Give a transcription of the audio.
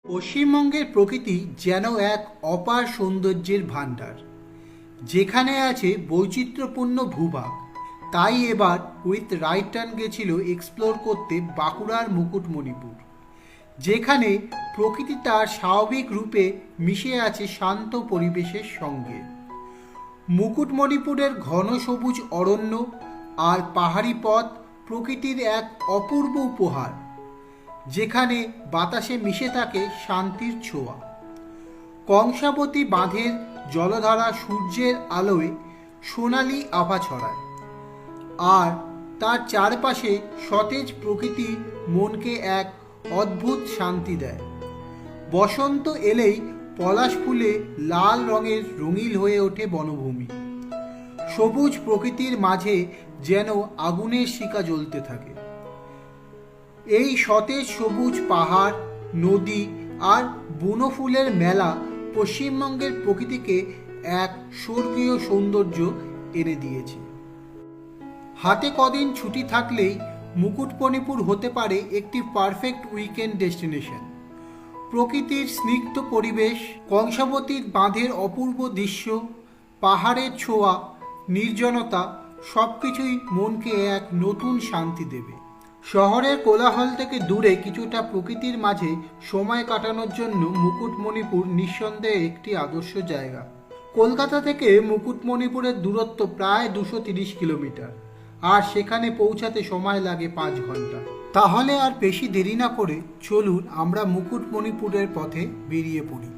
পশ্চিমবঙ্গের প্রকৃতি যেন এক অপার সৌন্দর্যের ভাণ্ডার, যেখানে আছে বৈচিত্র্যপূর্ণ ভূভাগ। তাই এবার উইথ রাইট টার্ন গেছিল এক্সপ্লোর করতে বাঁকুড়ার মুকুটমণিপুর, যেখানে প্রকৃতি তার স্বাভাবিক রূপে মিশে আছে শান্ত পরিবেশের সঙ্গে। মুকুটমণিপুরের ঘন সবুজ অরণ্য আর পাহাড়ি পথ প্রকৃতির এক অপূর্ব উপহার, যেখানে বাতাসে মিশে থাকে শান্তির ছোঁয়া। কংসাবতী বাঁধের জলধারা সূর্যের আলোয় সোনালি আভা ছড়ায়, আর তার চারপাশে সতেজ প্রকৃতি মনকে এক অদ্ভুত শান্তি দেয়। বসন্ত এলেই পলাশ ফুলে লাল রঙের রঙিন হয়ে ওঠে বনভূমি। সবুজ প্রকৃতির মাঝে যেন আগুনের শিখা জ্বলতে থাকে। এই সতেজ সবুজ পাহাড়, নদী আর বনফুলের মেলা পশ্চিমবঙ্গের প্রকৃতিকে এক স্বর্গীয় সৌন্দর্য এনে দিয়েছে। হাতে কদিন ছুটি থাকলেই মুকুটমণিপুর হতে পারে একটি পারফেক্ট উইকেন্ড ডেস্টিনেশন। প্রকৃতির স্নিগ্ধ পরিবেশ, কংসাবতীর বাঁধের অপূর্ব দৃশ্য, পাহাড়ের ছোঁয়া, নির্জনতা সব কিছুই মনকে এক নতুন শান্তি দেবে। শহরের কোলাহল থেকে দূরে কিছুটা প্রকৃতির মাঝে সময় কাটানোর জন্য মুকুটমণিপুর নিঃসন্দেহে একটি আদর্শ জায়গা। কলকাতা থেকে মুকুটমণিপুরের দূরত্ব প্রায় 230 কিলোমিটার, আর সেখানে পৌঁছাতে সময় লাগে 5 ঘন্টা। তাহলে আর বেশি দেরি না করে চলুন আমরা মুকুটমণিপুরের পথে বেরিয়ে পড়ি।